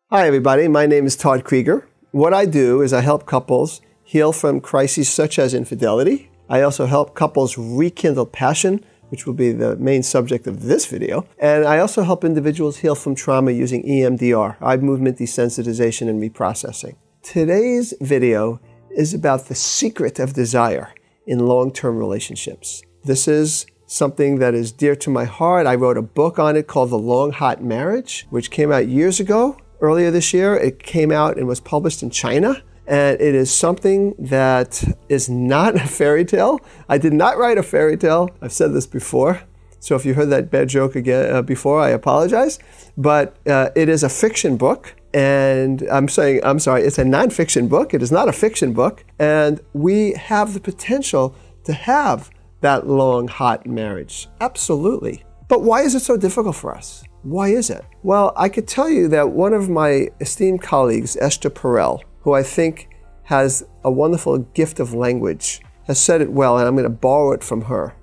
Hi everybody, my name is Todd Creager. What I do is I help couples heal from crises such as infidelity. I also help couples rekindle passion, which will be the main subject of this video. And I also help individuals heal from trauma using EMDR, eye movement desensitization and reprocessing. Today's video is about the secret of desire in long-term relationships. This is something that is dear to my heart. I wrote a book on it called The Long Hot Marriage, which came out years ago. Earlier this year, it came out and was published in China. And it is something that is not a fairy tale. I did not write a fairy tale. I've said this before. So if you heard that bad joke again before, I apologize. But it is a fiction book. And I'm sorry, it's a nonfiction book. It is not a fiction book. And we have the potential to have that long, hot marriage. Absolutely. But why is it so difficult for us? Why is it? Well, I could tell you that one of my esteemed colleagues, Esther Perel, who I think has a wonderful gift of language, has said it well, and I'm going to borrow it from her.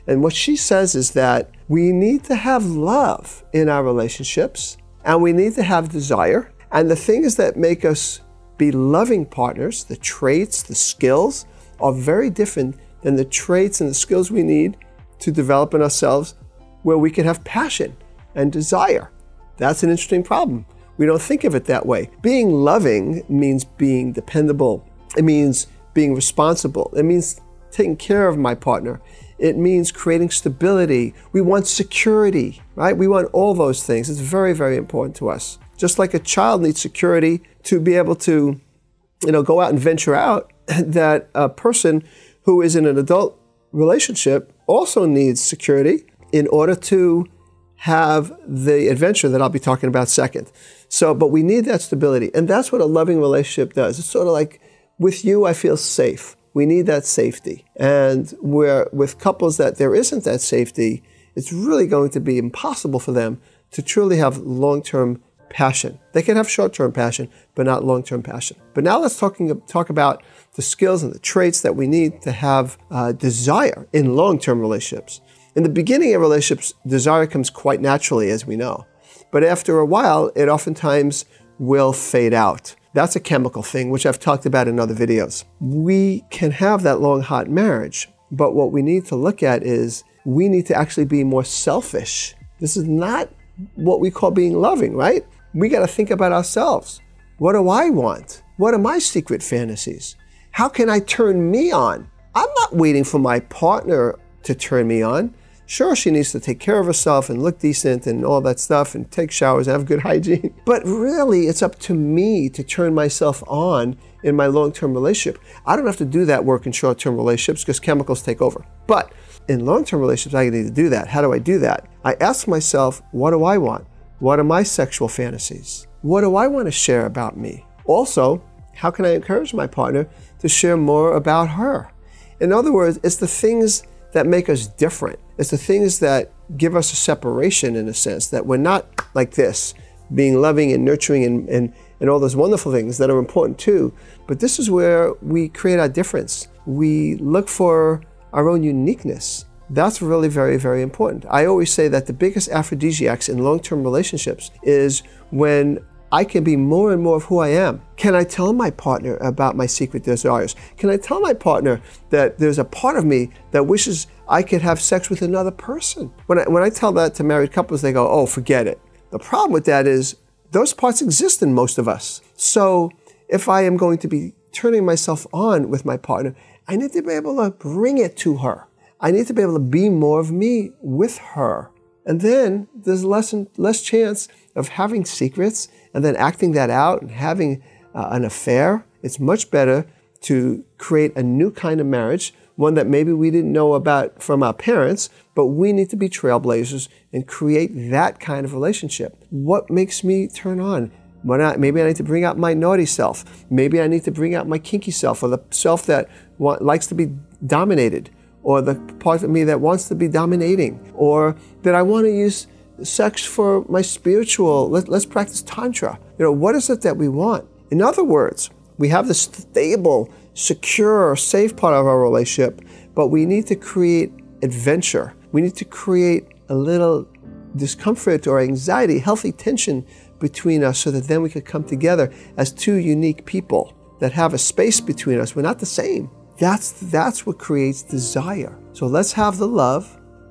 And what she says is that we need to have love in our relationships, and we need to have desire. And the things that make us be loving partners, the traits, the skills, are very different than the traits and the skills we need to develop in ourselves where we can have passion and desire. That's an interesting problem. We don't think of it that way. Being loving means being dependable. It means being responsible. It means taking care of my partner. It means creating stability. We want security, right? We want all those things. It's very, very important to us. Just like a child needs security to be able to, go out and venture out, that a person who is in an adult relationship also needs security in order to have the adventure that I'll be talking about second. But we need that stability. And that's what a loving relationship does. It's sort of like, with you, I feel safe. We need that safety. And where with couples that there isn't that safety, it's really going to be impossible for them to truly have long-term passion. They can have short-term passion, but not long-term passion. But now let's talk about the skills and the traits that we need to have desire in long-term relationships. In the beginning of relationships, desire comes quite naturally, as we know. But after a while, it oftentimes will fade out. That's a chemical thing, which I've talked about in other videos. We can have that long, hot marriage, but what we need to look at is we need to actually be more selfish. This is not what we call being loving, right? We got to think about ourselves. What do I want? What are my secret fantasies? How can I turn me on? I'm not waiting for my partner to turn me on. Sure, she needs to take care of herself and look decent and all that stuff and take showers and have good hygiene. But really, it's up to me to turn myself on in my long-term relationship. I don't have to do that work in short-term relationships because chemicals take over. But in long-term relationships, I need to do that. How do I do that? I ask myself, what do I want? What are my sexual fantasies? What do I want to share about me? Also, how can I encourage my partner to share more about her? In other words, it's the things that make us different. It's the things that give us a separation, in a sense, that we're not like this, being loving and nurturing and all those wonderful things that are important too. But this is where we create our difference. We look for our own uniqueness. That's really very, very important. I always say that the biggest aphrodisiacs in long-term relationships is when I can be more and more of who I am. Can I tell my partner about my secret desires? Can I tell my partner that there's a part of me that wishes I could have sex with another person? When I tell that to married couples, they go, oh, forget it. The problem with that is those parts exist in most of us. So if I am going to be turning myself on with my partner, I need to be able to bring it to her. I need to be able to be more of me with her. And then there's less chance of having secrets and then acting that out and having an affair. It's much better to create a new kind of marriage, one that maybe we didn't know about from our parents, but we need to be trailblazers and create that kind of relationship. What makes me turn on? Maybe I need to bring out my naughty self. Maybe I need to bring out my kinky self, or the self that likes to be dominated, or the part of me that wants to be dominating, or that I want to use sex for my spiritual, let's practice Tantra. What is it that we want? In other words, we have this stable, secure, safe part of our relationship, but we need to create adventure. We need to create a little discomfort or anxiety, healthy tension between us so that then we could come together as two unique people that have a space between us. We're not the same. That's what creates desire. So let's have the love.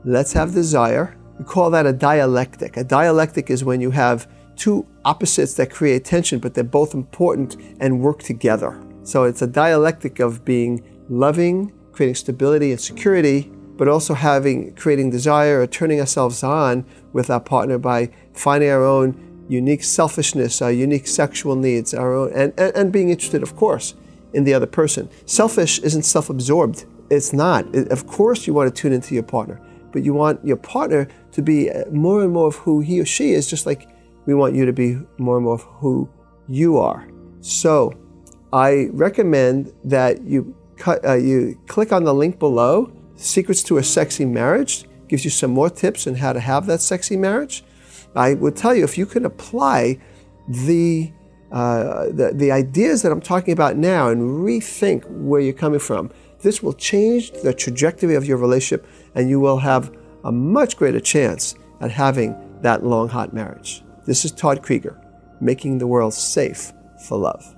Let's have desire. We call that a dialectic. A dialectic is when you have two opposites that create tension, but they're both important and work together. So it's a dialectic of being loving, creating stability and security, but also creating desire or turning ourselves on with our partner by finding our own unique selfishness, our unique sexual needs, our own, and being interested, of course, in the other person. Selfish isn't self-absorbed. It's not. Of course you want to tune into your partner, but you want your partner to be more and more of who he or she is, just like we want you to be more and more of who you are. So I recommend that you click on the link below. Secrets to a Sexy Marriage gives you some more tips on how to have that sexy marriage. I would tell you, if you can apply the ideas that I'm talking about now and rethink where you're coming from, this will change the trajectory of your relationship, and you will have a much greater chance at having that long, hot marriage. This is Todd Creager, making the world safe for love.